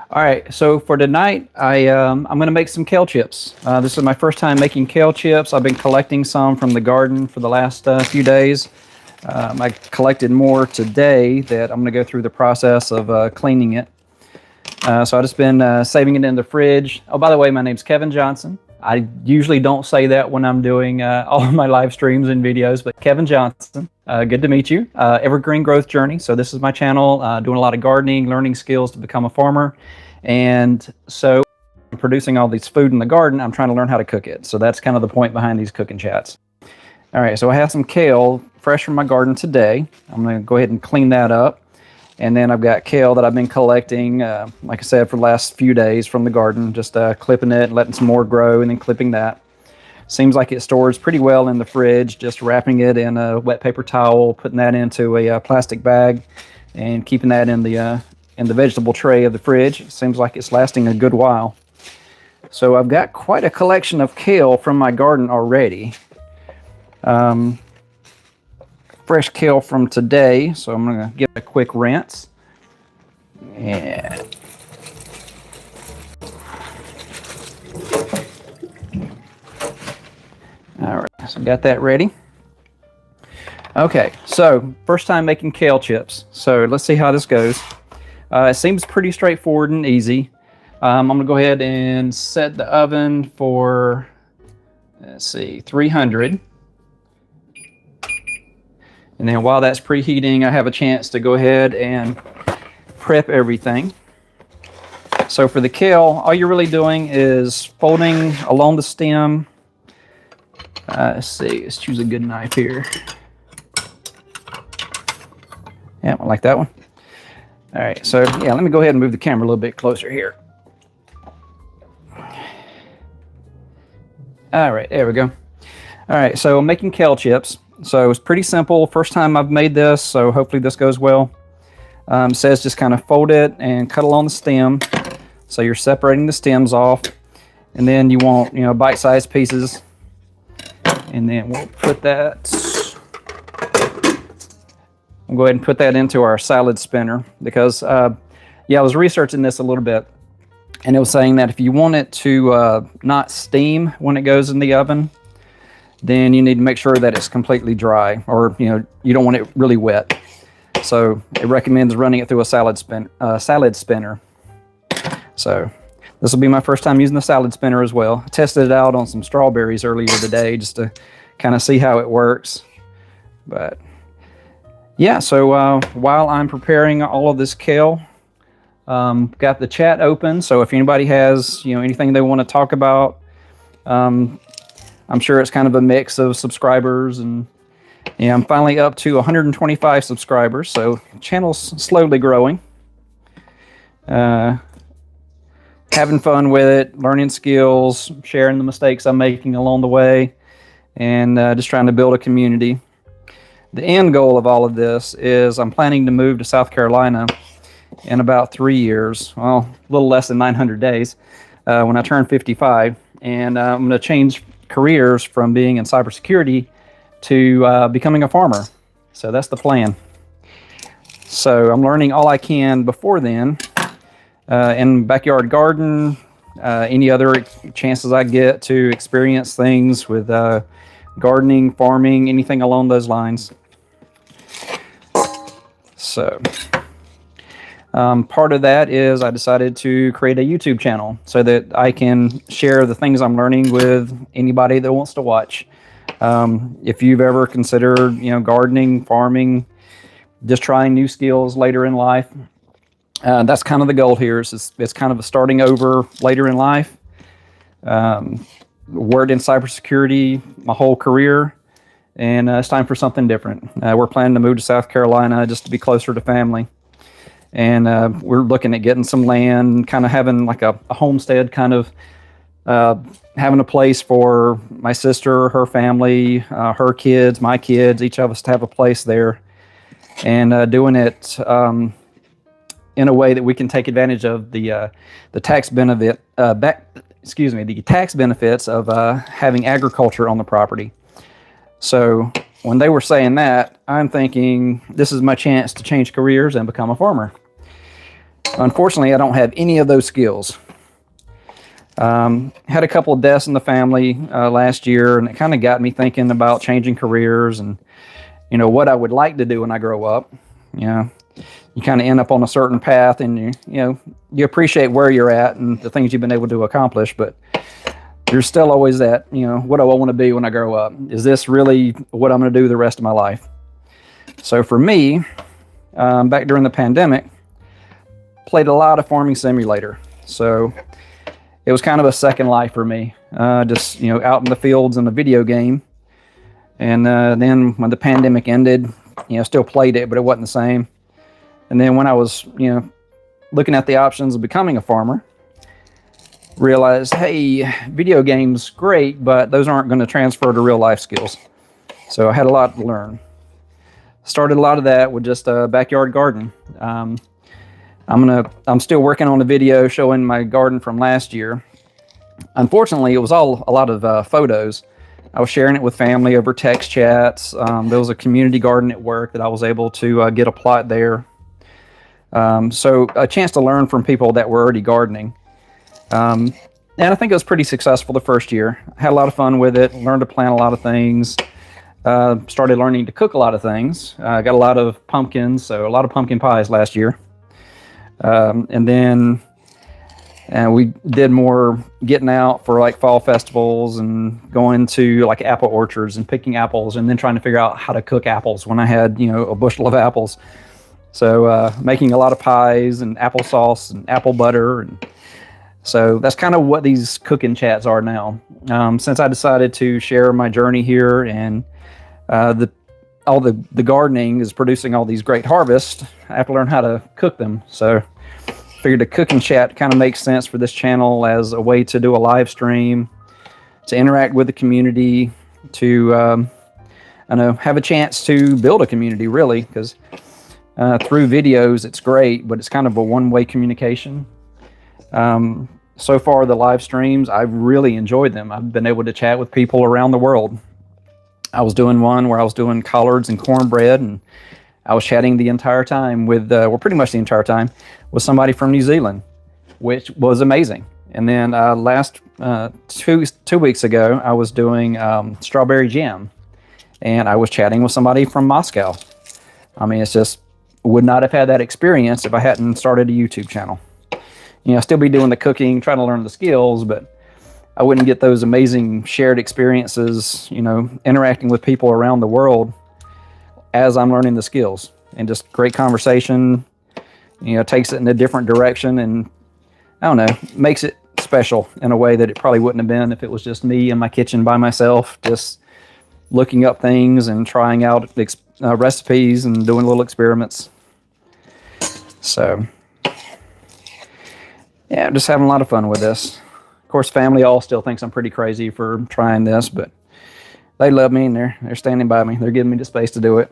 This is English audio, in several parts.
All right, so for tonight, I'm going to make some kale chips. This is my first time making kale chips. I've been collecting some from the garden for the last few days. I collected more today that I'm going to go through the process of cleaning it. So I've just been saving it in the fridge. Oh, by the way, my name's Kevin Johnson. I usually don't say that when I'm doing all of my live streams and videos, but Kevin Johnson, good to meet you. Evergreen Growth Journey. So this is my channel, doing a lot of gardening, learning skills to become a farmer. And so producing all this food in the garden, I'm trying to learn how to cook it. So that's kind of the point behind these cooking chats. All right, so I have some kale fresh from my garden today. I'm going to go ahead and clean that up. And then I've got kale that I've been collecting, like I said, for the last few days from the garden, just clipping it, letting some more grow, and then clipping that. Seems like it stores pretty well in the fridge, just wrapping it in a wet paper towel, putting that into a plastic bag, and keeping that in the vegetable tray of the fridge. It seems like it's lasting a good while. So I've got quite a collection of kale from my garden already. Fresh kale from today, so I'm going to give it a quick rinse. And all right, so got that ready. Okay, so first time making kale chips. So let's see how this goes. It seems pretty straightforward and easy. I'm going to go ahead and set the oven for, let's see, 300. And then while that's preheating, I have a chance to go ahead and prep everything. So for the kale, all you're really doing is folding along the stem. Let's see, let's choose a good knife here. Yeah, I like that one. All right, so yeah, let me go ahead and move the camera a little bit closer here. All right, there we go. All right, so I'm making kale chips. So it's pretty simple. First time I've made this, so hopefully this goes well. It says just kind of fold it and cut along the stem. So you're separating the stems off. And then you want, bite-sized pieces. And then we'll put that, we'll go ahead and put that into our salad spinner because, I was researching this a little bit. And it was saying that if you want it to not steam when it goes in the oven, then you need to make sure that it's completely dry, or you don't want it really wet. So it recommends running it through a salad spinner. So this will be my first time using the salad spinner as well. I tested it out on some strawberries earlier today just to kind of see how it works. But yeah, so while I'm preparing all of this kale, got the chat open. So if anybody has anything they want to talk about, I'm sure it's kind of a mix of subscribers, and I'm finally up to 125 subscribers, so the channel's slowly growing. Having fun with it, learning skills, sharing the mistakes I'm making along the way, and just trying to build a community. The end goal of all of this is I'm planning to move to South Carolina in about 3 years, well, a little less than 900 days, when I turn 55, and I'm going to change careers from being in cybersecurity to becoming a farmer. So that's the plan. So I'm learning all I can before then in backyard garden, any other chances I get to experience things with gardening, farming, anything along those lines. So part of that is I decided to create a YouTube channel so that I can share the things I'm learning with anybody that wants to watch. If you've ever considered, gardening, farming, just trying new skills later in life, that's kind of the goal here. It's kind of a starting over later in life. Worked in cybersecurity my whole career, and it's time for something different. We're planning to move to South Carolina just to be closer to family. And we're looking at getting some land, kind of having like a homestead, kind of having a place for my sister, her family, her kids, my kids, each of us to have a place there, and doing it in a way that we can take advantage of the tax benefit, the tax benefits of having agriculture on the property. So when they were saying that, I'm thinking this is my chance to change careers and become a farmer. Unfortunately, I don't have any of those skills. Had a couple of deaths in the family last year, and it kind of got me thinking about changing careers and, what I would like to do when I grow up. You kind of end up on a certain path, and you appreciate where you're at and the things you've been able to accomplish, but there's still always that, what do I want to be when I grow up? Is this really what I'm going to do the rest of my life? So for me, back during the pandemic, played a lot of Farming Simulator. So it was kind of a second life for me, just, out in the fields in a video game. And then when the pandemic ended, still played it, but it wasn't the same. And then when I was, looking at the options of becoming a farmer, realized, hey, video games, great, but those aren't going to transfer to real life skills. So I had a lot to learn. Started a lot of that with just a backyard garden. I'm still working on a video showing my garden from last year. Unfortunately, it was a lot of photos. I was sharing it with family over text chats. There was a community garden at work that I was able to get a plot there. So a chance to learn from people that were already gardening. And I think it was pretty successful the first year. I had a lot of fun with it, learned to plant a lot of things, started learning to cook a lot of things. Got a lot of pumpkins, so a lot of pumpkin pies last year. And then we did more getting out for like fall festivals and going to like apple orchards and picking apples and then trying to figure out how to cook apples when I had, a bushel of apples. So making a lot of pies and applesauce and apple butter. And so that's kind of what these cooking chats are now. Since I decided to share my journey here and the gardening is producing all these great harvests, I have to learn how to cook them. So figured a cooking chat kind of makes sense for this channel as a way to do a live stream, to interact with the community, to have a chance to build a community, really, because through videos it's great, but it's kind of a one-way communication. So far, the live streams, I've really enjoyed them. I've been able to chat with people around the world. I was doing one where I was doing collards and cornbread, and I was chatting the entire time with, pretty much the entire time, with somebody from New Zealand, which was amazing. And then last 2 weeks ago, I was doing strawberry jam, and I was chatting with somebody from Moscow. I mean, it's just, would not have had that experience if I hadn't started a YouTube channel. Still be doing the cooking, trying to learn the skills, but I wouldn't get those amazing shared experiences, interacting with people around the world as I'm learning the skills. And just great conversation, takes it in a different direction, and I don't know, makes it special in a way that it probably wouldn't have been if it was just me in my kitchen by myself, just looking up things and trying out recipes and doing little experiments. So yeah, I'm just having a lot of fun with this. Of course, family all still thinks I'm pretty crazy for trying this, but they love me and they're standing by me. They're giving me the space to do it.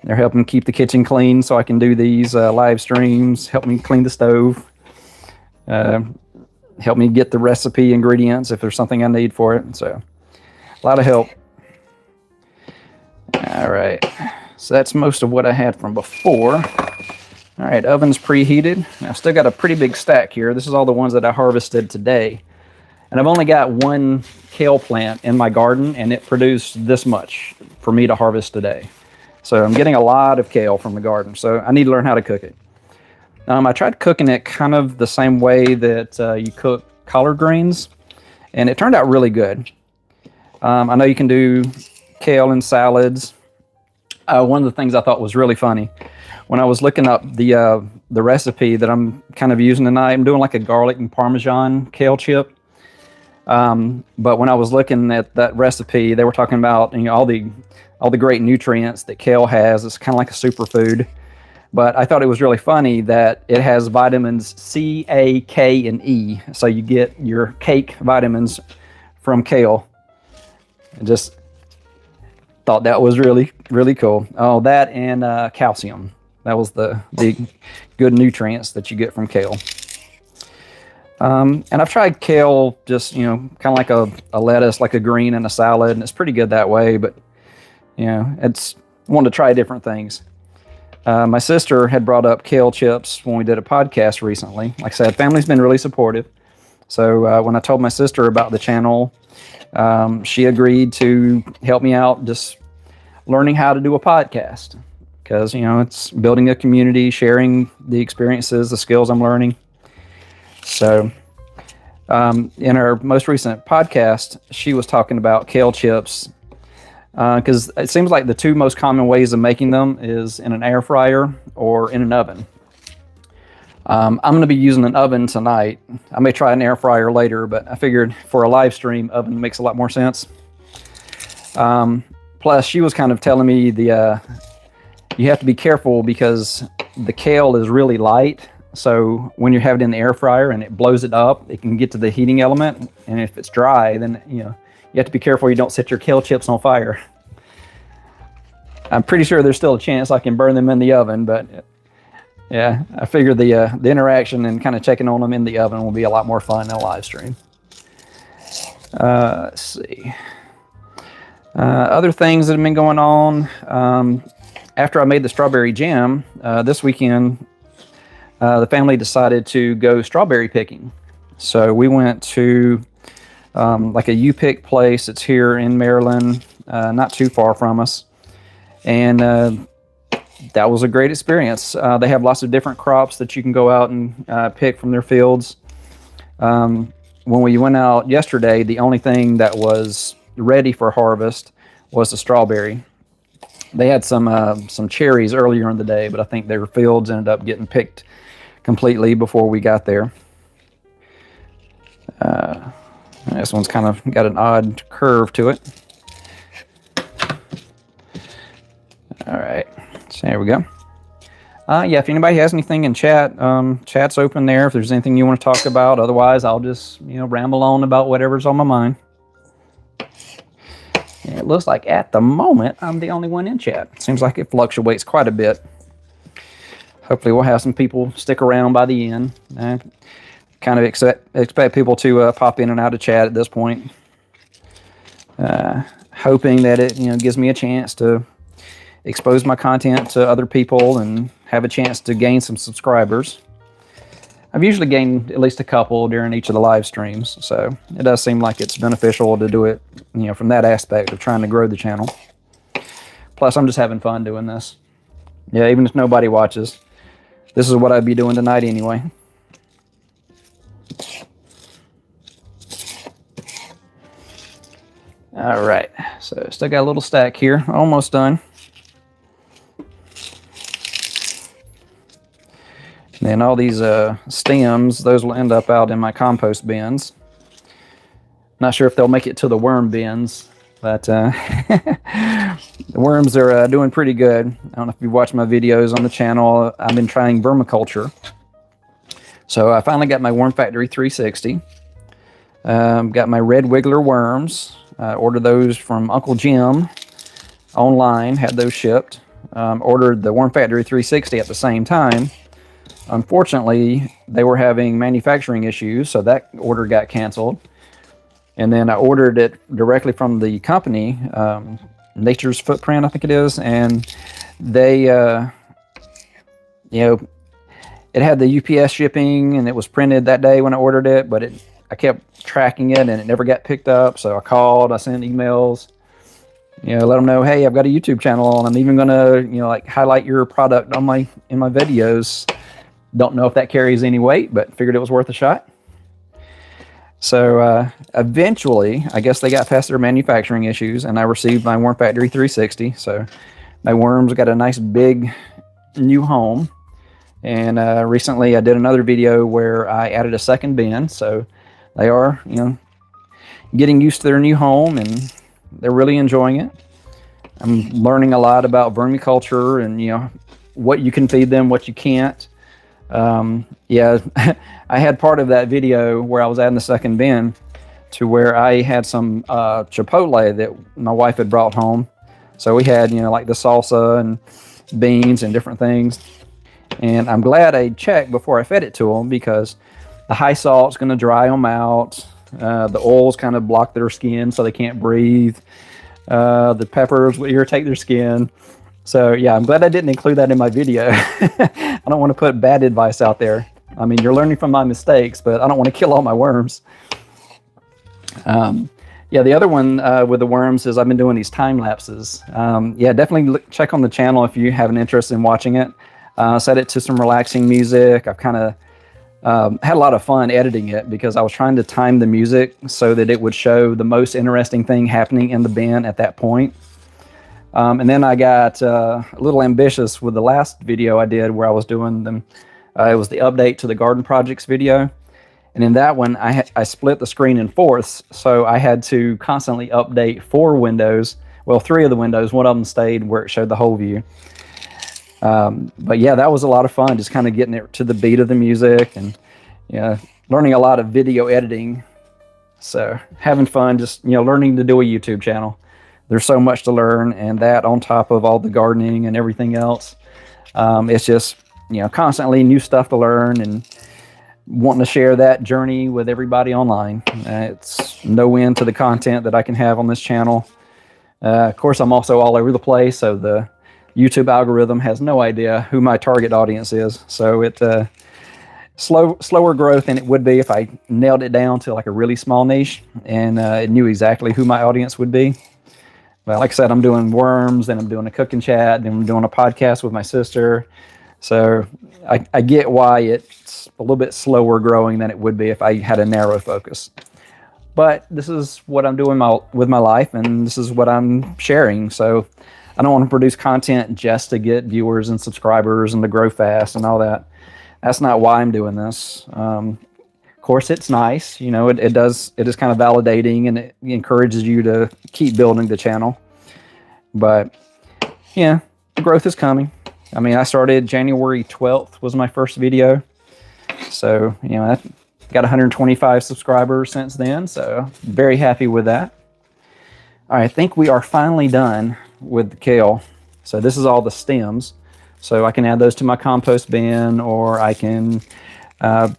They're helping keep the kitchen clean so I can do these live streams, help me clean the stove, help me get the recipe ingredients if there's something I need for it. So a lot of help. All right, so that's most of what I had from before. All right, oven's preheated. I've still got a pretty big stack here. This is all the ones that I harvested today. And I've only got one kale plant in my garden, and it produced this much for me to harvest today. So I'm getting a lot of kale from the garden, so I need to learn how to cook it. I tried cooking it kind of the same way that you cook collard greens, and it turned out really good. I know you can do kale in salads. One of the things I thought was really funny, when I was looking up the recipe that I'm kind of using tonight, I'm doing like a garlic and Parmesan kale chip. But when I was looking at that recipe, they were talking about all the great nutrients that kale has. It's kind of like a superfood. But I thought it was really funny that it has vitamins C, A, K, and E. So you get your cake vitamins from kale. I just thought that was really, really cool. Oh, that and calcium. That was the good nutrients that you get from kale. And I've tried kale just, kind of like a lettuce, like a green in a salad, and it's pretty good that way. But, it's wanting to try different things. My sister had brought up kale chips when we did a podcast recently. Like I said, family's been really supportive. So when I told my sister about the channel, she agreed to help me out just learning how to do a podcast. Because, it's building a community, sharing the experiences, the skills I'm learning. So in our most recent podcast, she was talking about kale chips. Because it seems like the two most common ways of making them is in an air fryer or in an oven. I'm going to be using an oven tonight. I may try an air fryer later, but I figured for a live stream, oven makes a lot more sense. Plus, she was kind of telling me you have to be careful because the kale is really light. So when you have it in the air fryer and it blows it up, it can get to the heating element. And if it's dry, then, you have to be careful you don't set your kale chips on fire. I'm pretty sure there's still a chance I can burn them in the oven, but yeah, I figure the interaction and kind of checking on them in the oven will be a lot more fun in a live stream. Let's see. Other things that have been going on. After I made the strawberry jam, this weekend, the family decided to go strawberry picking. So we went to like a U-Pick place. It's here in Maryland, not too far from us. And that was a great experience. They have lots of different crops that you can go out and pick from their fields. When we went out yesterday, the only thing that was ready for harvest was the strawberry. They had some cherries earlier in the day, but I think their fields ended up getting picked completely before we got there. This one's kind of got an odd curve to it. All right, so there we go. Yeah, if anybody has anything in chat, chat's open there. If there's anything you want to talk about, otherwise I'll just ramble on about whatever's on my mind. Yeah, it looks like at the moment I'm the only one in chat. Seems like it fluctuates quite a bit. Hopefully we'll have some people stick around by the end. Kind of expect people to pop in and out of chat at this point. Hoping that it gives me a chance to expose my content to other people and have a chance to gain some subscribers. I've usually gained at least a couple during each of the live streams, so it does seem like it's beneficial to do it, from that aspect of trying to grow the channel. Plus, I'm just having fun doing this. Yeah, even if nobody watches, this is what I'd be doing tonight anyway. All right, so still got a little stack here, almost done. And then all these stems, those will end up out in my compost bins. Not sure if they'll make it to the worm bins, but the worms are doing pretty good. I don't know if you've watched my videos on the channel. I've been trying vermiculture. So I finally got my Worm Factory 360. Got my red wiggler worms. Ordered those from Uncle Jim online, had those shipped. Ordered the Worm Factory 360 at the same time. Unfortunately, they were having manufacturing issues, so that order got canceled. And then I ordered it directly from the company, Nature's Footprint, I think it is, and they, it had the UPS shipping, and it was printed that day when I ordered it, but I kept tracking it, and it never got picked up. So I called, I sent emails, let them know, hey, I've got a YouTube channel, and I'm even gonna, highlight your product in my videos. Don't know if that carries any weight, but figured it was worth a shot. So eventually, I guess they got past their manufacturing issues, and I received my Worm Factory 360. So my worms got a nice big new home. And recently I did another video where I added a second bin. So they are, getting used to their new home, and they're really enjoying it. I'm learning a lot about vermiculture and, what you can feed them, what you can't. Yeah, I had part of that video where I was adding the second bin to where I had some chipotle that my wife had brought home. So we had, like the salsa and beans and different things. And I'm glad I checked before I fed it to them, because the high salt's going to dry them out. The oils kind of block their skin so they can't breathe. The peppers will irritate their skin. So yeah, I'm glad I didn't include that in my video. I don't want to put bad advice out there. I mean, you're learning from my mistakes, but I don't want to kill all my worms. Yeah, the other one with the worms is I've been doing these time lapses. Yeah, definitely check on the channel if you have an interest in watching it. Set it to some relaxing music. I've kind of had a lot of fun editing it because I was trying to time the music so that it would show the most interesting thing happening in the bin at that point. And then I got a little ambitious with the last video I did where I was doing them. It was the update to the garden projects video. And in that one, I split the screen in fourths. So I had to constantly update 4 windows. Well, 3 of the windows, one of them stayed where it showed the whole view. But yeah, that was a lot of fun, just kind of getting it to the beat of the music and yeah, learning a lot of video editing. So having fun, just, learning to do a YouTube channel. There's so much to learn, and that on top of all the gardening and everything else. It's just, constantly new stuff to learn and wanting to share that journey with everybody online. It's no end to the content that I can have on this channel. Of course, I'm also all over the place, so the YouTube algorithm has no idea who my target audience is. So it's slower growth than it would be if I nailed it down to like a really small niche and it knew exactly who my audience would be. But like I said, I'm doing worms, and I'm doing a cooking chat, and I'm doing a podcast with my sister. So I get why it's a little bit slower growing than it would be if I had a narrow focus. But this is what I'm doing with my life, and this is what I'm sharing. So I don't want to produce content just to get viewers and subscribers and to grow fast and all that. That's not why I'm doing this. Of course, it's nice. It is kind of validating, and it encourages you to keep building the channel. But yeah, the growth is coming. I mean, I started January 12th was my first video. So, I got 125 subscribers since then. So very happy with that. All right, I think we are finally done with the kale. So this is all the stems. So I can add those to my compost bin, or I can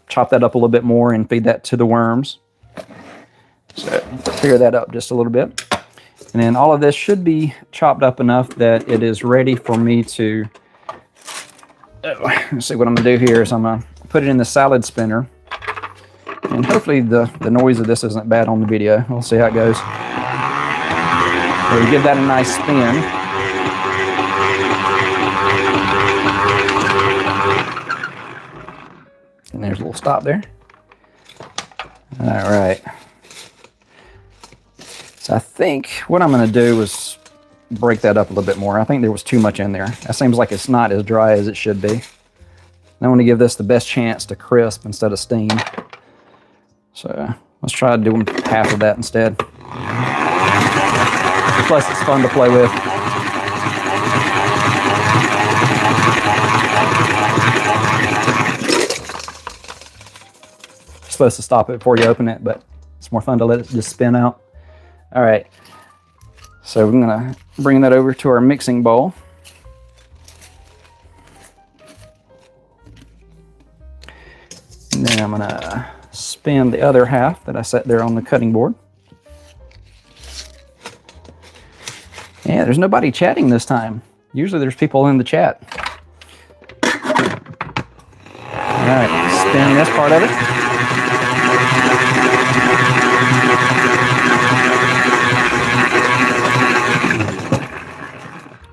chop that up a little bit more and feed that to the worms. So clear that up just a little bit. And then all of this should be chopped up enough that it is ready for me to... Let's see what I'm gonna do here is I'm gonna put it in the salad spinner. And hopefully the noise of this isn't bad on the video. We'll see how it goes. So we give that a nice spin. And there's a little stop there. All right. So I think what I'm going to do is break that up a little bit more. I think there was too much in there. That seems like it's not as dry as it should be. I want to give this the best chance to crisp instead of steam. So let's try doing half of that instead. Plus it's fun to play with. You're supposed to stop it before you open it, but it's more fun to let it just spin out. All right, so we're gonna bring that over to our mixing bowl. And then I'm gonna spin the other half that I set there on the cutting board. Yeah, there's nobody chatting this time. Usually there's people in the chat. All right, spin this part of it.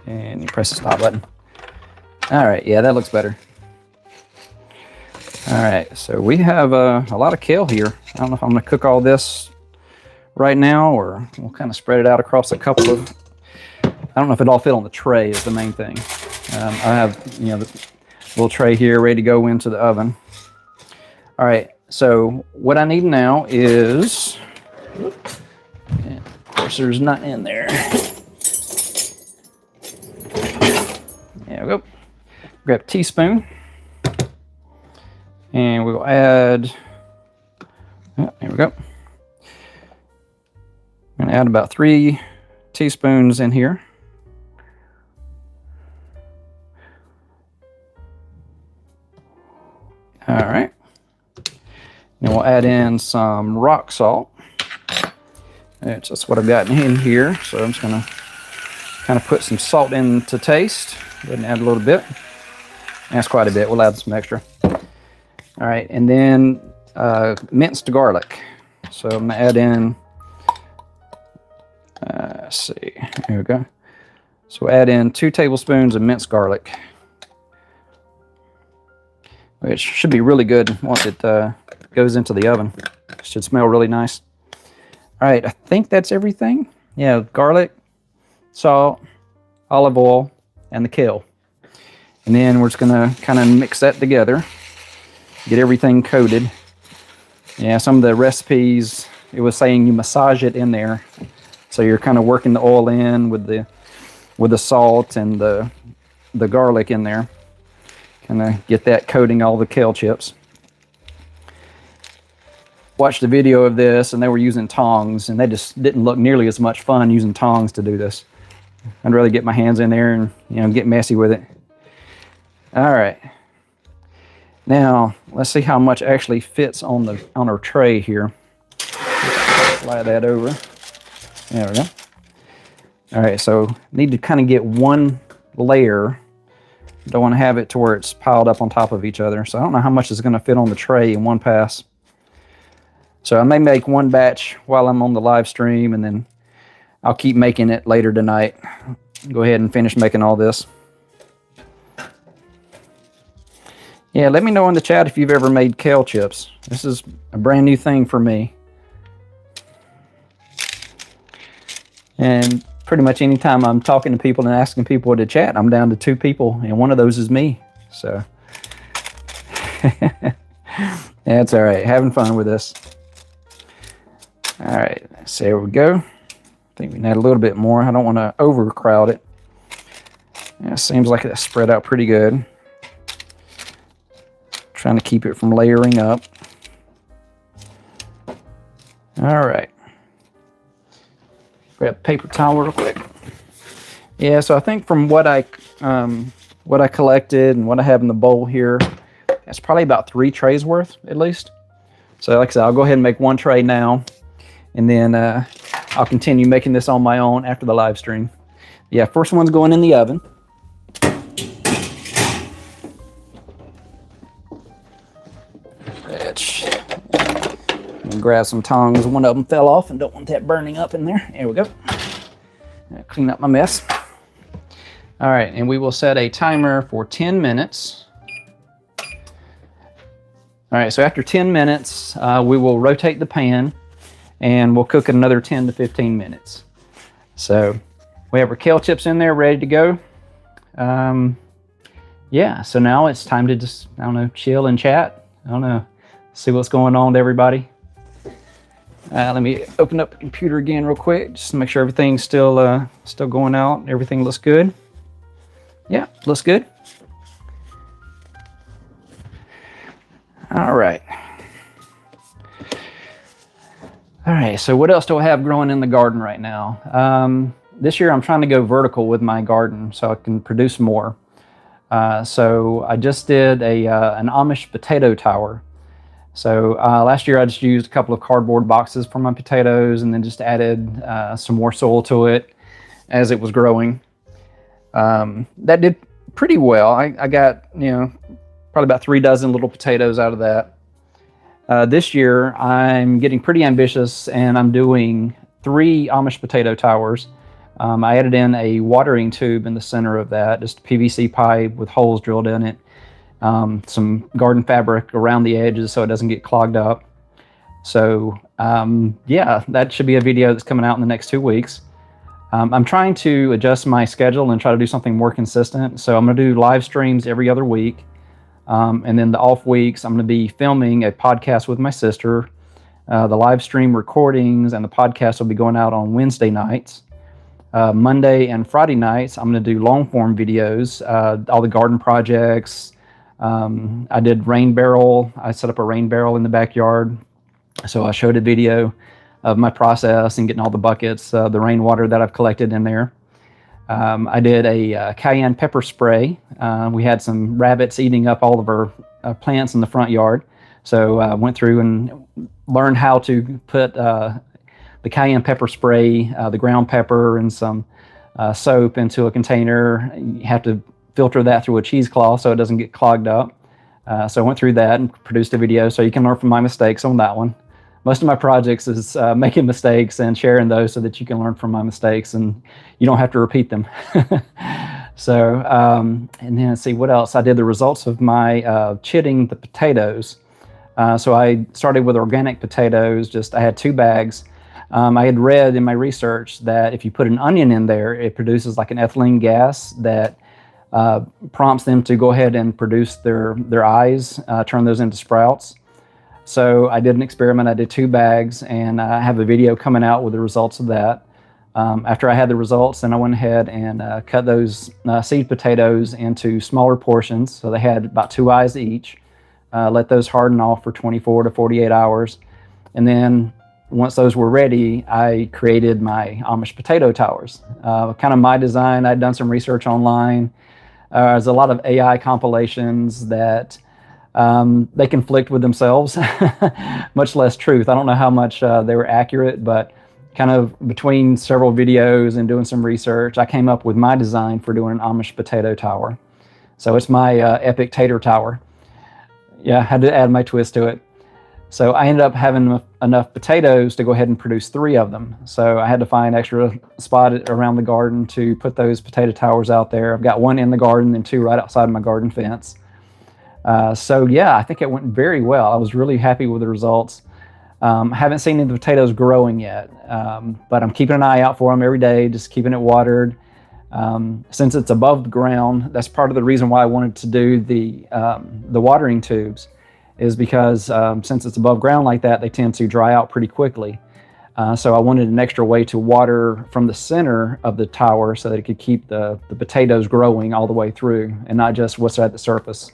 And you press the stop button. All right, yeah, that looks better. All right, so we have a lot of kale here. I don't know if I'm gonna cook all this right now, or we'll kind of spread it out across a couple of, I don't know if it all fit on the tray is the main thing. I have, the little tray here ready to go into the oven. All right, so what I need now is, of course there's nothing in there. There we go. Grab a teaspoon. And we'll add, there we go. I'm gonna add about 3 teaspoons in here. All right. Then we'll add in some rock salt. That's just what I've got in here. So I'm just gonna kind of put some salt in to taste. Go ahead and add a little bit. That's quite a bit. We'll add some extra. All right, and then minced garlic. So I'm gonna add in, let's see, here we go. So add in 2 tablespoons of minced garlic, which should be really good once it goes into the oven. It should smell really nice. All right, I think that's everything. Yeah, garlic, salt, olive oil, and the kale. And then we're just gonna kind of mix that together, get everything coated. Yeah, some of the recipes, it was saying you massage it in there. So you're kind of working the oil in with the salt and the garlic in there. Kind of get that coating all the kale chips. Watched a video of this and they were using tongs and they just didn't look nearly as much fun using tongs to do this. I'd rather get my hands in there and get messy with it. All right. Now, let's see how much actually fits on our tray here. Slide that over. There we go. All right, so need to kind of get one layer. Don't want to have it to where it's piled up on top of each other. So I don't know how much is going to fit on the tray in one pass. So I may make one batch while I'm on the live stream, and then I'll keep making it later tonight. Go ahead and finish making all this. Yeah, let me know in the chat if you've ever made kale chips. This is a brand new thing for me. And pretty much anytime I'm talking to people and asking people to chat, I'm down to 2 people, and one of those is me. So that's all right. Having fun with this. All right, so there we go. I think we can add a little bit more. I don't want to overcrowd it. Yeah, it seems like it's spread out pretty good. Trying to keep it from layering up. All right. Grab a paper towel real quick. Yeah, so I think from what I collected and what I have in the bowl here, that's probably about 3 trays worth at least. So like I said, I'll go ahead and make 1 tray now, and then I'll continue making this on my own after the live stream. Yeah, first one's going in the oven. Grab some tongs. One of them fell off and don't want that burning up in there. There we go. Clean up my mess. All right, and we will set a timer for 10 minutes. All right, so after 10 minutes, we will rotate the pan and we'll cook it another 10 to 15 minutes. So we have our kale chips in there ready to go. Yeah, so now it's time to just, I don't know, chill and chat. I don't know, see what's going on with everybody. Let me open up the computer again real quick, just to make sure everything's still going out. Everything looks good. Yeah, looks good. All right. All right, so what else do I have growing in the garden right now? This year I'm trying to go vertical with my garden so I can produce more. So I just did an Amish potato tower. So last year I just used a couple of cardboard boxes for my potatoes and then just added some more soil to it as it was growing. That did pretty well. I got, probably about 3 dozen little potatoes out of that. This year I'm getting pretty ambitious and I'm doing 3 Amish potato towers. I added in a watering tube in the center of that, just a PVC pipe with holes drilled in it. Some garden fabric around the edges so it doesn't get clogged up. So yeah, that should be a video that's coming out in the next 2 weeks. I'm trying to adjust my schedule and try to do something more consistent. So I'm going to do live streams every other week. And then the off weeks, I'm going to be filming a podcast with my sister. The live stream recordings and the podcast will be going out on Wednesday nights. Monday and Friday nights, I'm going to do long form videos, all the garden projects. I did rain barrel. I set up a rain barrel in the backyard. So I showed a video of my process and getting all the buckets, the rainwater that I've collected in there. I did a cayenne pepper spray. We had some rabbits eating up all of our plants in the front yard. So I went through and learned how to put the cayenne pepper spray, the ground pepper, and some soap into a container. You have to filter that through a cheesecloth so it doesn't get clogged up. So I went through that and produced a video so you can learn from my mistakes on that one. Most of my projects is making mistakes and sharing those so that you can learn from my mistakes and you don't have to repeat them. So, and then let's see what else. I did the results of my chitting the potatoes. So I started with organic potatoes. I had 2 bags. I had read in my research that if you put an onion in there, it produces like an ethylene gas that prompts them to go ahead and produce their eyes, turn those into sprouts. So I did an experiment. I did 2 bags, and I have a video coming out with the results of that. After I had the results, then I went ahead and cut those seed potatoes into smaller portions. So they had about 2 eyes each. Let those harden off for 24 to 48 hours. And then once those were ready, I created my Amish potato towers. Kind of my design. I'd done some research online. There's a lot of AI compilations that they conflict with themselves, much less truth. I don't know how much they were accurate, but kind of between several videos and doing some research, I came up with my design for doing an Amish potato tower. So it's my epic tater tower. Yeah, I had to add my twist to it. So I ended up having enough potatoes to go ahead and produce 3 of them. So I had to find extra spot around the garden to put those potato towers out there. I've got 1 in the garden and 2 right outside my garden fence. So yeah, I think it went very well. I was really happy with the results. I haven't seen any of the potatoes growing yet, but I'm keeping an eye out for them every day, just keeping it watered. Since it's above the ground, that's part of the reason why I wanted to do the watering tubes, is because since it's above ground like that, they tend to dry out pretty quickly. So I wanted an extra way to water from the center of the tower so that it could keep the potatoes growing all the way through and not just what's at the surface.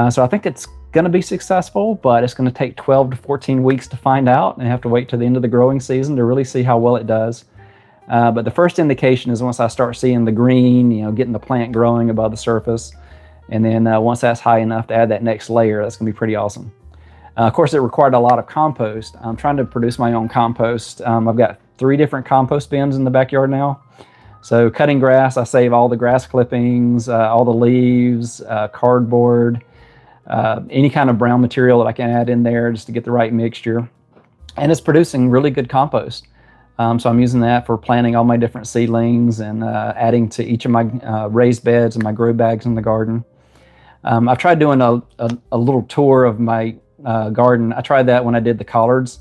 So I think it's going to be successful, but it's going to take 12 to 14 weeks to find out, and I have to wait to the end of the growing season to really see how well it does. But the first indication is once I start seeing the green, getting the plant growing above the surface. And then once that's high enough to add that next layer, that's going to be pretty awesome. Of course, it required a lot of compost. I'm trying to produce my own compost. I've got 3 different compost bins in the backyard now. So cutting grass, I save all the grass clippings, all the leaves, cardboard, any kind of brown material that I can add in there just to get the right mixture. And it's producing really good compost. So I'm using that for planting all my different seedlings and adding to each of my raised beds and my grow bags in the garden. I've tried doing a little tour of my garden. I tried that when I did the collards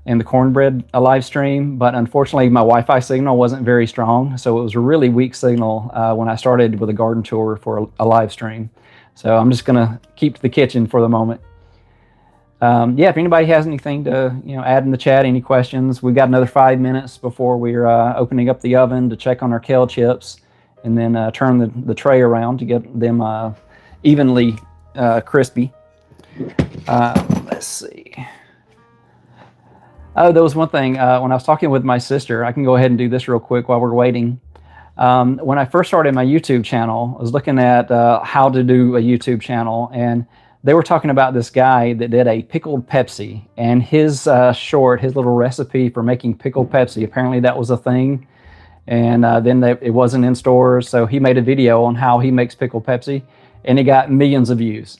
and the cornbread live stream, but unfortunately my Wi-Fi signal wasn't very strong, so it was a really weak signal when I started with a garden tour for a live stream. So I'm just gonna keep to the kitchen for the moment. Yeah, if anybody has anything to add in the chat, any questions, we've got another 5 minutes before we're opening up the oven to check on our kale chips, and then turn the tray around to get them evenly crispy. Let's see. Oh, there was one thing. When I was talking with my sister, I can go ahead and do this real quick while we're waiting. When I first started my YouTube channel, I was looking at how to do a YouTube channel, and they were talking about this guy that did a pickled Pepsi, and his little recipe for making pickled Pepsi, apparently that was a thing. And then it wasn't in stores, so he made a video on how he makes pickled Pepsi, and it got millions of views.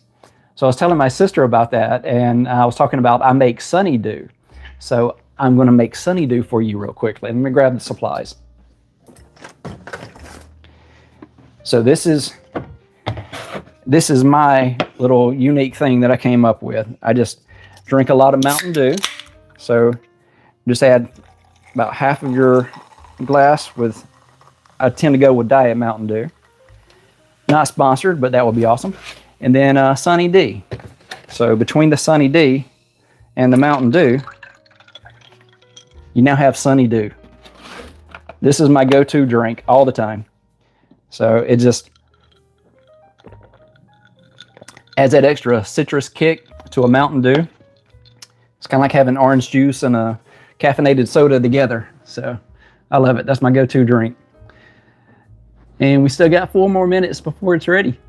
So I was telling my sister about that, and I was talking about I make Sunny Dew. So I'm going to make Sunny Dew for you real quickly. Let me grab the supplies. So this is my little unique thing that I came up with. I just drink a lot of Mountain Dew. So just add about half of your glass with, I tend to go with Diet Mountain Dew. Not sponsored, but that would be awesome. And then Sunny D. So between the Sunny D and the Mountain Dew, you now have Sunny Dew. This is my go-to drink all the time. So it just adds that extra citrus kick to a Mountain Dew. It's kind of like having orange juice and a caffeinated soda together. So I love it. That's my go-to drink. And we still got 4 more minutes before it's ready.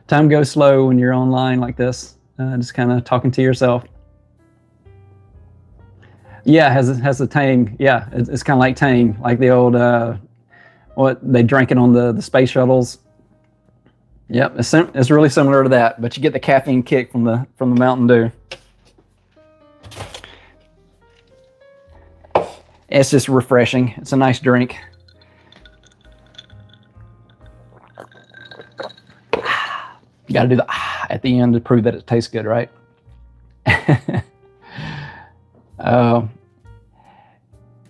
Time goes slow when you're online like this, just kind of talking to yourself. Yeah, has the tang. Yeah, it's kind of like tang, like the old what they drank it on the space shuttles. Yep, it's really similar to that, but you get the caffeine kick from the Mountain Dew. It's just refreshing. It's a nice drink. You got to do the at the end to prove that it tastes good, right?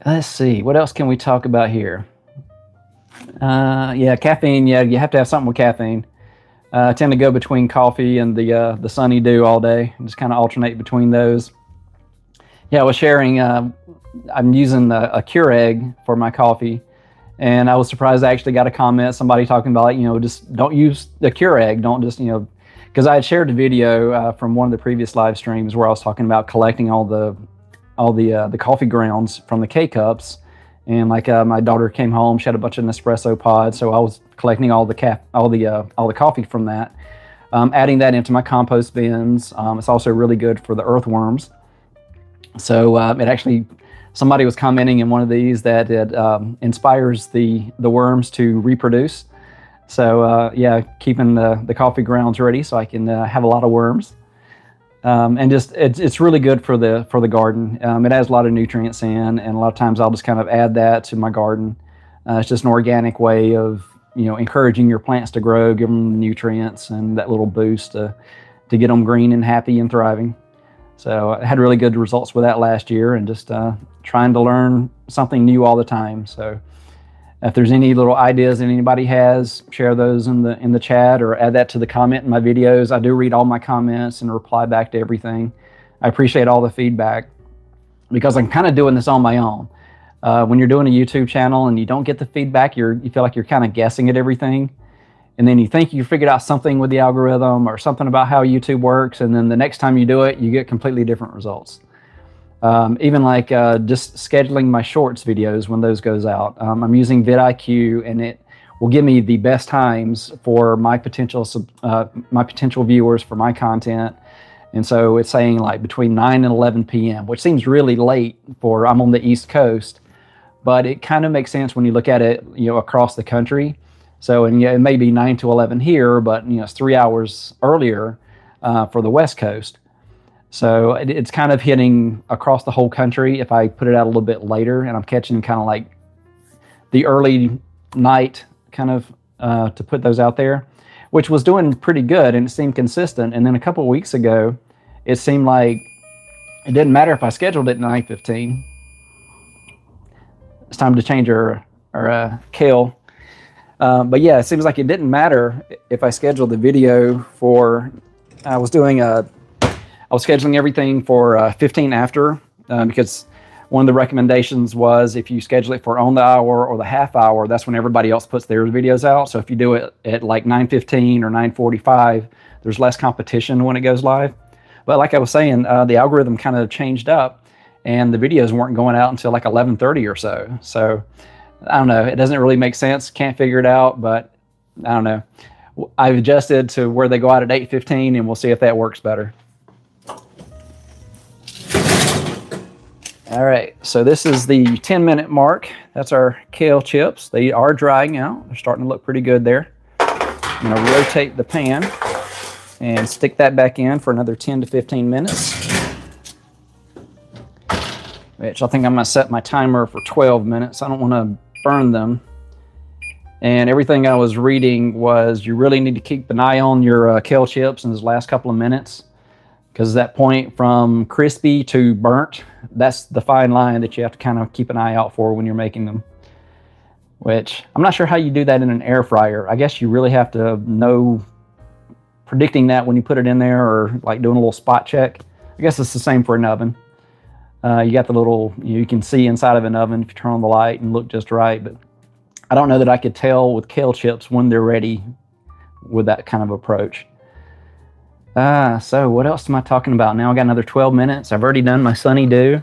Let's see. What else can we talk about here? Yeah, caffeine. Yeah, you have to have something with caffeine. I tend to go between coffee and the Sunny Dew all day, and just kind of alternate between those. Yeah, I was sharing. I'm using a Keurig for my coffee, and I was surprised I actually got a comment, somebody talking about, just don't use the Keurig. Don't just, because I had shared a video from one of the previous live streams where I was talking about collecting all the coffee grounds from the K-cups. And my daughter came home, she had a bunch of Nespresso pods, so I was collecting all the coffee from that, adding that into my compost bins. It's also really good for the earthworms. So it actually, somebody was commenting in one of these that it inspires the worms to reproduce. So yeah, keeping the coffee grounds ready so I can have a lot of worms. And just it's really good for the garden. It has a lot of nutrients in, and a lot of times I'll just kind of add that to my garden. It's just an organic way of encouraging your plants to grow, give them the nutrients and that little boost to get them green and happy and thriving. So I had really good results with that last year, and just trying to learn something new all the time. So if there's any little ideas that anybody has, share those in the chat, or add that to the comment in my videos. I do read all my comments and reply back to everything. I appreciate all the feedback, because I'm kind of doing this on my own. When you're doing a YouTube channel and you don't get the feedback, you feel like you're kind of guessing at everything. And then you think you figured out something with the algorithm or something about how YouTube works, and then the next time you do it, you get completely different results. Even just scheduling my shorts videos when those goes out. I'm using vidIQ, and it will give me the best times for my potential viewers for my content. And so it's saying like between 9 and 11 p.m., which seems really late I'm on the East Coast, but it kind of makes sense when you look at it, across the country. So, and it may be 9 to 11 here, but it's 3 hours earlier for the West Coast. So it's kind of hitting across the whole country if I put it out a little bit later, and I'm catching kind of like the early night kind of to put those out there, which was doing pretty good and it seemed consistent. And then a couple of weeks ago, it seemed like it didn't matter if I scheduled it at 9:15. It's time to change our Kale. But yeah, it seems like it didn't matter if I scheduled the video for, I was scheduling everything for 15 after, because one of the recommendations was if you schedule it for on the hour or the half hour, that's when everybody else puts their videos out. So if you do it at like 9:15 or 9:45, there's less competition when it goes live. But like I was saying, the algorithm kind of changed up, and the videos weren't going out until like 11:30 or so. So I don't know. It doesn't really make sense. Can't figure it out, but I don't know. I've adjusted to where they go out at 8:15, and we'll see if that works better. All right, so this is the 10-minute mark. That's our kale chips. They are drying out. They're starting to look pretty good there. I'm gonna rotate the pan and stick that back in for another 10 to 15 minutes. Which I think I'm gonna set my timer for 12 minutes. I don't wanna burn them. And everything I was reading was you really need to keep an eye on your kale chips in those last couple of minutes, because that point from crispy to burnt, that's the fine line that you have to kind of keep an eye out for when you're making them. Which I'm not sure how you do that in an air fryer. I guess you really have to know predicting that when you put it in there, or like doing a little spot check. I guess it's the same for an oven. You got the little, you can see inside of an oven if you turn on the light and look just right, but I don't know that I could tell with kale chips when they're ready with that kind of approach. So what else am I talking about now? I got another 12 minutes. I've already done my Sunny Dew.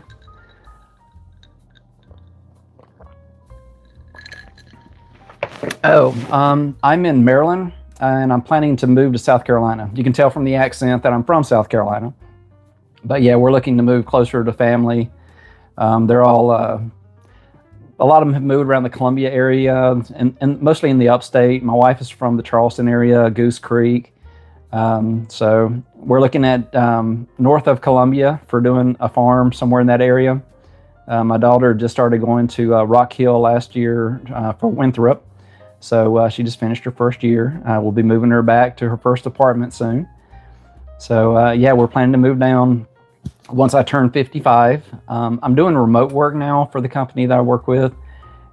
I'm in Maryland, and I'm planning to move to South Carolina. You can tell from the accent that I'm from South Carolina. But yeah, we're looking to move closer to family. They're all, a lot of them have moved around the Columbia area and mostly in the upstate. My wife is from the Charleston area, Goose Creek. So we're looking at north of Columbia for doing a farm somewhere in that area. My daughter just started going to Rock Hill last year for Winthrop. So she just finished her first year. We'll be moving her back to her first apartment soon. So yeah, we're planning to move down once I turn 55. I'm doing remote work now for the company that I work with.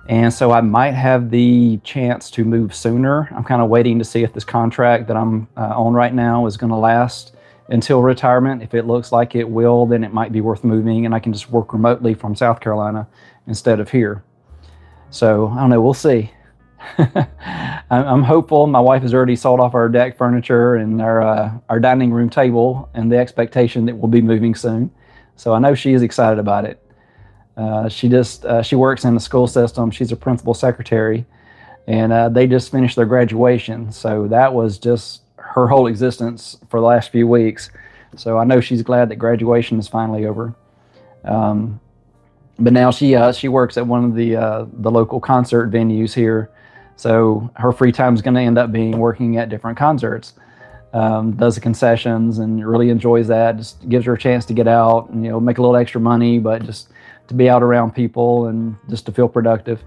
And so I might have the chance to move sooner. I'm kind of waiting to see if this contract that I'm on right now is going to last until retirement. If it looks like it will, then it might be worth moving and I can just work remotely from South Carolina instead of here. So I don't know, we'll see. I'm hopeful. My wife has already sold off our deck furniture and our dining room table and the expectation that we'll be moving soon. So I know she is excited about it. She works in the school system. She's a principal secretary and they just finished their graduation. So that was just her whole existence for the last few weeks. So I know she's glad that graduation is finally over. But now she works at one of the local concert venues here. So her free time is going to end up being working at different concerts. Does the concessions and really enjoys that. Just gives her a chance to get out and, make a little extra money, but just to be out around people and just to feel productive.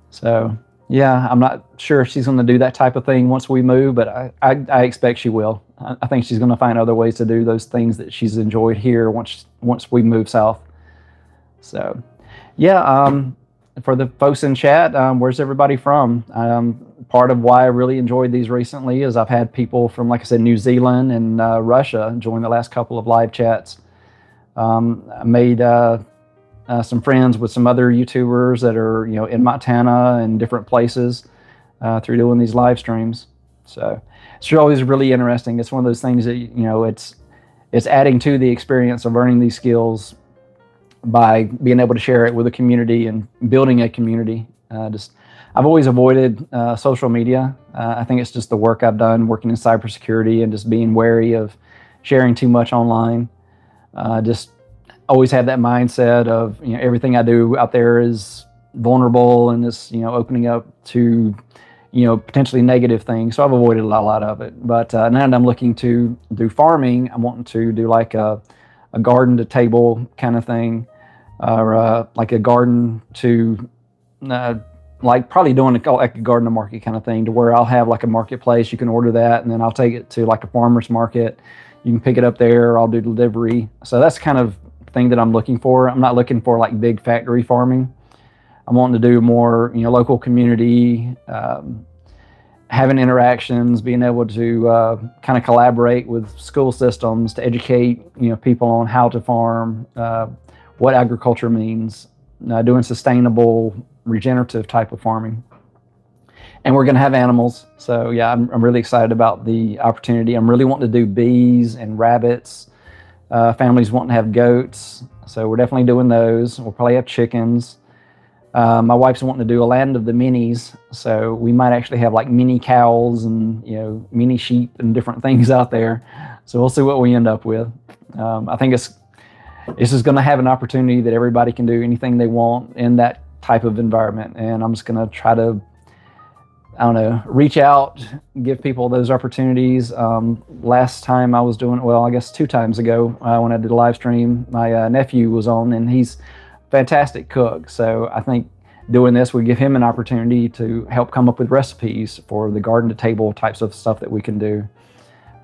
So yeah, I'm not sure if she's going to do that type of thing once we move, but I expect she will. I think she's going to find other ways to do those things that she's enjoyed here once we move south. So yeah, for the folks in chat, where's everybody from? Part of why I really enjoyed these recently is I've had people from, like I said, New Zealand and Russia join the last couple of live chats. I made some friends with some other YouTubers that are, in Montana and different places through doing these live streams. So it's always really interesting. It's one of those things that, it's adding to the experience of learning these skills by being able to share it with a community and building a community. I've always avoided social media. I think it's just the work I've done working in cybersecurity and just being wary of sharing too much online. Just always have that mindset of, everything I do out there is vulnerable and is, opening up to, potentially negative things. So I've avoided a lot of it. But now that I'm looking to do farming, I'm wanting to do like a garden to table kind of thing, or like a garden to, like probably doing like a garden to market kind of thing, to where I'll have like a marketplace. You can order that and then I'll take it to like a farmer's market. You can pick it up there, or I'll do delivery. So that's kind of thing that I'm looking for. I'm not looking for like big factory farming. I'm wanting to do more, local community, having interactions, being able to kind of collaborate with school systems to educate, people on how to farm, what agriculture means, doing sustainable, regenerative type of farming. And we're going to have animals. So yeah, I'm really excited about the opportunity. I'm really wanting to do bees and rabbits. Families wanting to have goats. So we're definitely doing those. We'll probably have chickens. My wife's wanting to do a land of the minis. So we might actually have like mini cows and, mini sheep and different things out there. So we'll see what we end up with. I think it's just going to have an opportunity that everybody can do anything they want in that type of environment. And I'm just going to try to, reach out, give people those opportunities. Last time I was doing it, well, I guess 2 times ago when I did a live stream, my nephew was on and he's a fantastic cook. So I think doing this would give him an opportunity to help come up with recipes for the garden to table types of stuff that we can do.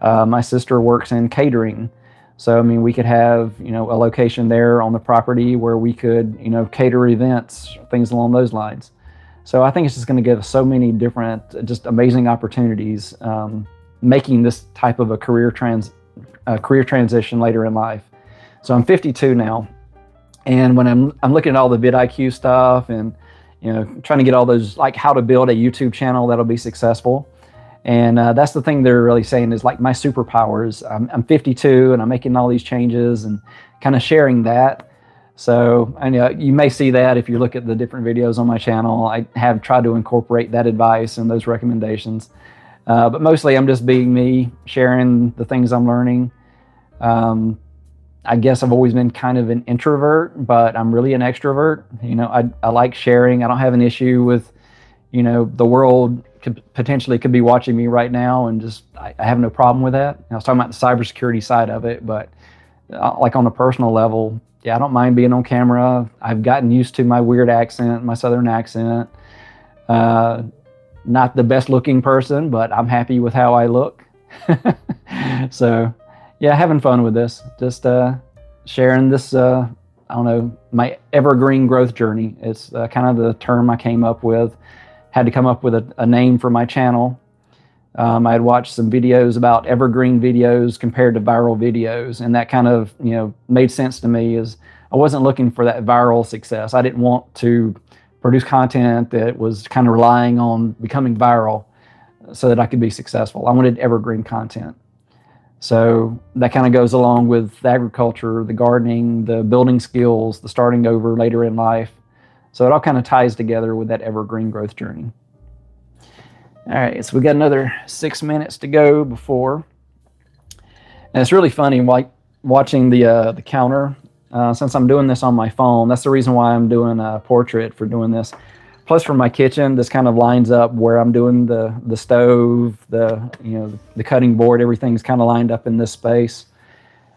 My sister works in catering. So, we could have, a location there on the property where we could, cater events, things along those lines. So I think it's just going to give us so many different, just amazing opportunities, making this type of a career transition later in life. So I'm 52 now. And when I'm looking at all the vidIQ stuff and, trying to get all those, like how to build a YouTube channel that'll be successful. And that's the thing they're really saying is like my superpowers. I'm 52 and I'm making all these changes and kind of sharing that. So you may see that if you look at the different videos on my channel. I have tried to incorporate that advice and those recommendations. But mostly I'm just being me, sharing the things I'm learning. I I guess I've always been kind of an introvert, but I'm really an extrovert. I like sharing. I don't have an issue with, the world potentially could be watching me right now, and just I have no problem with that. I was talking about the cybersecurity side of it, but like on a personal level, yeah, I don't mind being on camera. I've gotten used to my weird accent, my southern accent. Not the best looking person, but I'm happy with how I look. So yeah, having fun with this, just sharing this, I don't know, my evergreen growth journey. It's kind of the term I came up with. Had to come up with a name for my channel. I had watched some videos about evergreen videos compared to viral videos, and that kind of, made sense to me. Is I wasn't looking for that viral success. I didn't want to produce content that was kind of relying on becoming viral so that I could be successful. I wanted evergreen content. So that kind of goes along with the agriculture, the gardening, the building skills, the starting over later in life. So it all kind of ties together with that evergreen growth journey. All right, so we got another 6 minutes to go before. And it's really funny, like watching the counter. Since I'm doing this on my phone, that's the reason why I'm doing a portrait for doing this. Plus, for my kitchen, this kind of lines up where I'm doing the stove, the cutting board. Everything's kind of lined up in this space.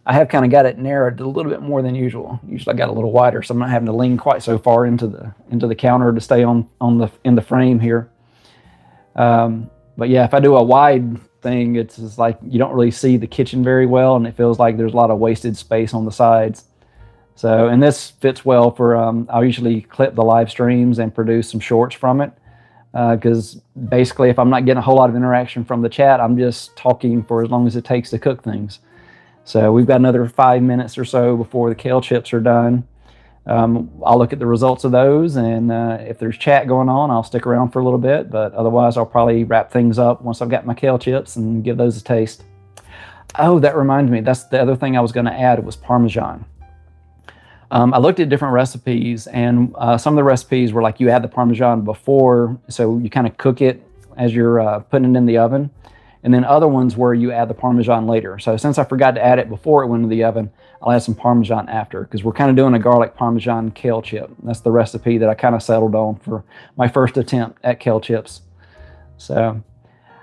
I have kind of got it narrowed a little bit more than usual. Usually I got a little wider, so I'm not having to lean quite so far into the counter to stay in the frame here. But yeah, if I do a wide thing, it's just like you don't really see the kitchen very well, and it feels like there's a lot of wasted space on the sides. So, and this fits well for, I'll usually clip the live streams and produce some shorts from it. Because basically, if I'm not getting a whole lot of interaction from the chat, I'm just talking for as long as it takes to cook things. So we've got another 5 minutes or so before the kale chips are done. I'll look at the results of those, and if there's chat going on, I'll stick around for a little bit, but otherwise I'll probably wrap things up once I've got my kale chips and give those a taste. Oh, that reminds me, that's the other thing I was going to add was Parmesan. I looked at different recipes, and some of the recipes were like you add the Parmesan before, so you kind of cook it as you're putting it in the oven. And then other ones where you add the Parmesan later. So since I forgot to add it before it went into the oven, I'll add some Parmesan after, because we're kind of doing a garlic Parmesan kale chip. That's the recipe that I kind of settled on for my first attempt at kale chips. So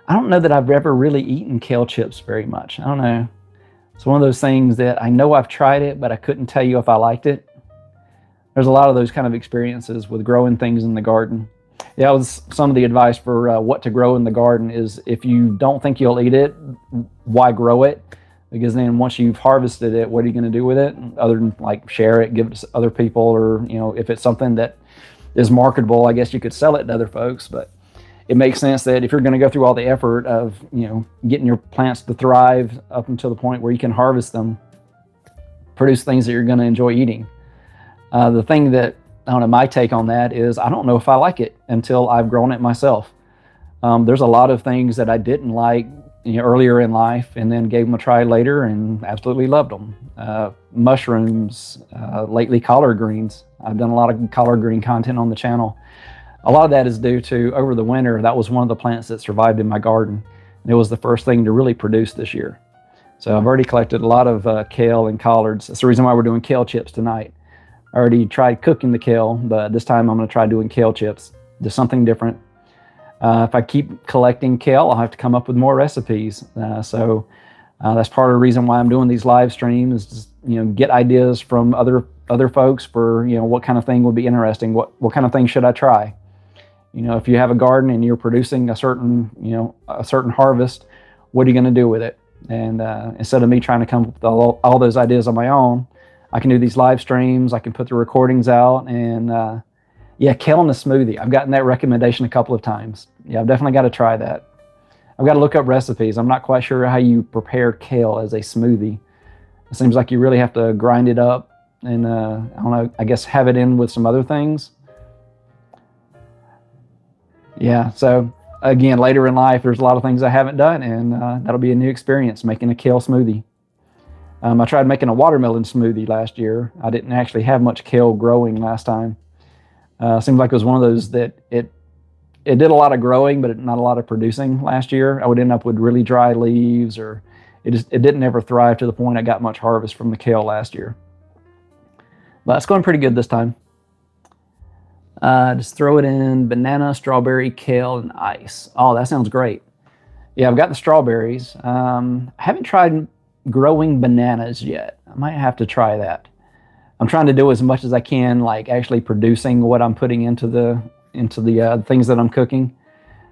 I don't know that I've ever really eaten kale chips very much. I don't know. It's one of those things that I know I've tried it, but I couldn't tell you if I liked it. There's a lot of those kind of experiences with growing things in the garden. Yeah, that was some of the advice for what to grow in the garden is if you don't think you'll eat it, why grow it? Because then once you've harvested it, what are you going to do with it? Other than like share it, give it to other people, or if it's something that is marketable, I guess you could sell it to other folks. But it makes sense that if you're going to go through all the effort of getting your plants to thrive up until the point where you can harvest them, produce things that you're going to enjoy eating. The thing that I don't know, my take on that is I don't know if I like it until I've grown it myself. There's a lot of things that I didn't like earlier in life, and then gave them a try later and absolutely loved them. Mushrooms, lately collard greens. I've done a lot of collard green content on the channel. A lot of that is due to over the winter, that was one of the plants that survived in my garden. And it was the first thing to really produce this year. So I've already collected a lot of kale and collards. That's the reason why we're doing kale chips tonight. I already tried cooking the kale, but this time I'm going to try doing kale chips. Just something different. If I keep collecting kale, I'll have to come up with more recipes. So that's part of the reason why I'm doing these live streams, is just, get ideas from other folks for, what kind of thing would be interesting. What kind of thing should I try? If you have a garden and you're producing a certain harvest, what are you going to do with it? And instead of me trying to come up with all those ideas on my own, I can do these live streams. I can put the recordings out, and kale in a smoothie. I've gotten that recommendation a couple of times. Yeah, I've definitely got to try that. I've got to look up recipes. I'm not quite sure how you prepare kale as a smoothie. It seems like you really have to grind it up and, I don't know, I guess have it in with some other things. Yeah, so again, later in life, there's a lot of things I haven't done, and that'll be a new experience, making a kale smoothie. I tried making a watermelon smoothie last year. I didn't actually have much kale growing last time. Seemed like it was one of those that it did a lot of growing, but not a lot of producing last year. I would end up with really dry leaves, or it didn't ever thrive to the point I got much harvest from the kale last year. But it's going pretty good this time. Just throw it in banana, strawberry, kale, and ice. Oh, that sounds great. Yeah, I've got the strawberries. I haven't tried growing bananas yet. I might have to try that. I'm trying to do as much as I can, like actually producing what I'm putting into the things that I'm cooking.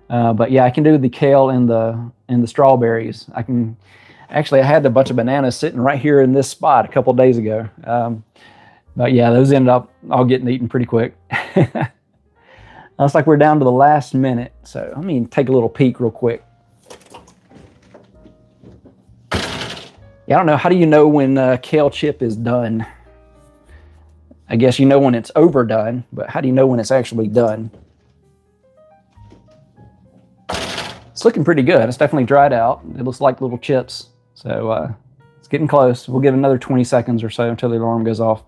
But yeah, I can do the kale and the strawberries. I had a bunch of bananas sitting right here in this spot a couple of days ago. But yeah, those ended up all getting eaten pretty quick. Looks like we're down to the last minute. So let me take a little peek real quick. Yeah, I don't know. How do you know when kale chip is done? I guess you know when it's overdone, but how do you know when it's actually done? It's looking pretty good. It's definitely dried out. It looks like little chips. So it's getting close. We'll give it another 20 seconds or so until the alarm goes off.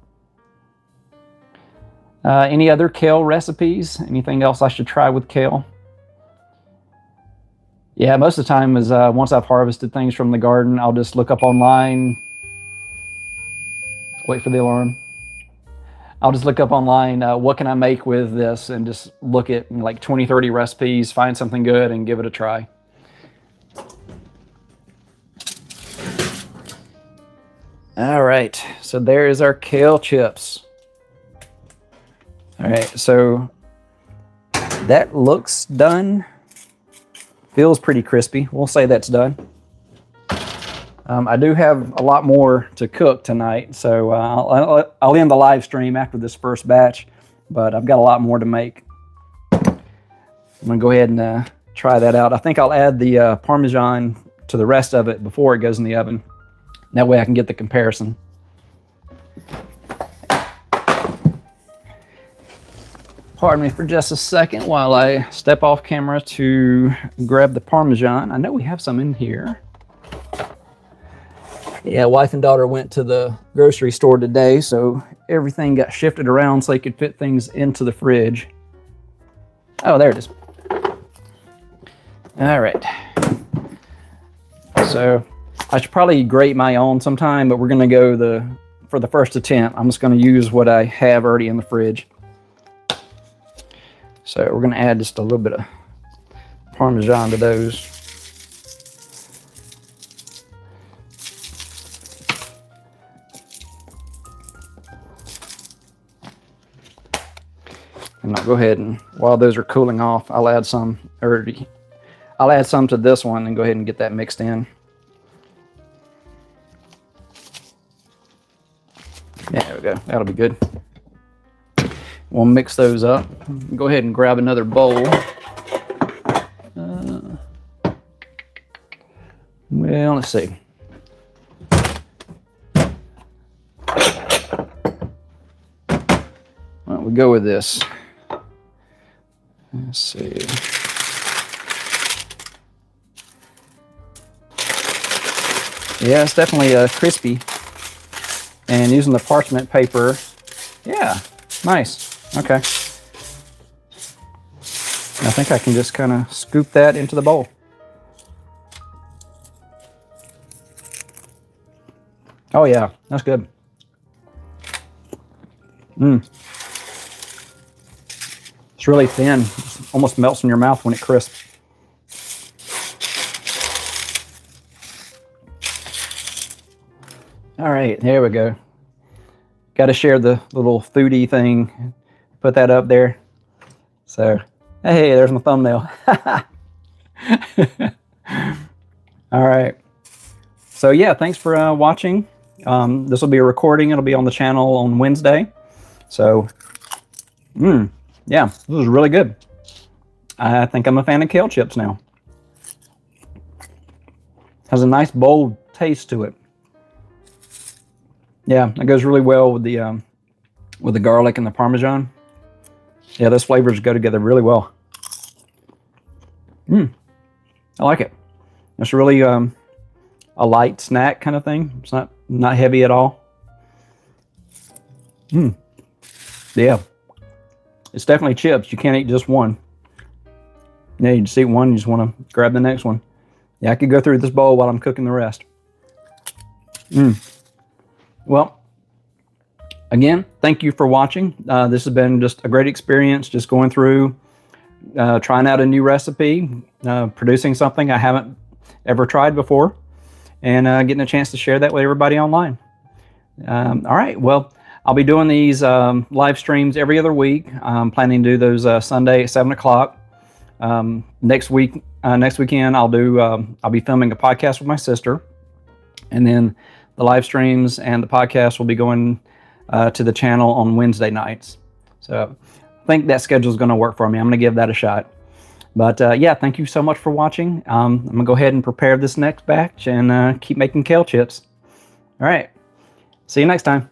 Any other kale recipes? Anything else I should try with kale? Yeah, most of the time is once I've harvested things from the garden, I'll just look up online. Wait for the alarm. I'll just look up online, what can I make with this, and just look at like 20, 30 recipes, find something good, and give it a try. All right, so there is our kale chips. All right, so that looks done. Feels pretty crispy. We'll say that's done. I do have a lot more to cook tonight, so I'll end the live stream after this first batch, but I've got a lot more to make. I'm gonna go ahead and try that out. I think I'll add the Parmesan to the rest of it before it goes in the oven. That way I can get the comparison. Pardon me for just a second while I step off camera to grab the Parmesan. I know we have some in here. Yeah, wife and daughter went to the grocery store today, so everything got shifted around so they could fit things into the fridge. Oh, there it is. All right. So I should probably grate my own sometime, but we're going to go for the first attempt. I'm just going to use what I have already in the fridge. So we're going to add just a little bit of Parmesan to those. And I'll go ahead and, while those are cooling off, I'll add some to this one and go ahead and get that mixed in. Yeah, there we go. That'll be good. We'll mix those up. Go ahead and grab another bowl. Well, let's see. Well, we go with this. Let's see. Yeah, it's definitely crispy. And using the parchment paper, yeah, nice. Okay. I think I can just kind of scoop that into the bowl. Oh yeah, that's good. It's really thin. It almost melts in your mouth when it crisps. All right, there we go. Got to share the little foodie thing. Put that up there. So, hey, there's my thumbnail. All right. So yeah, thanks for watching. This will be a recording. It'll be on the channel on Wednesday. So, yeah, this was really good. I think I'm a fan of kale chips now. Has a nice bold taste to it. Yeah, it goes really well with the garlic and the Parmesan. Yeah, those flavors go together really well. I like it. It's really a light snack kind of thing. It's not heavy at all. Yeah, it's definitely chips. You can't eat just one. Yeah, you just eat one, you just want to grab the next one. Yeah, I could go through this bowl while I'm cooking the rest. Well, again, thank you for watching. This has been just a great experience, just going through, trying out a new recipe, producing something I haven't ever tried before, and getting a chance to share that with everybody online. All right, well, I'll be doing these live streams every other week. I'm planning to do those Sunday at 7 o'clock. Next weekend, I'll be filming a podcast with my sister, and then the live streams and the podcast will be going to the channel on Wednesday nights. So I think that schedule is going to work for me. I'm going to give that a shot. But yeah, thank you so much for watching. I'm going to go ahead and prepare this next batch and keep making kale chips. All right. See you next time.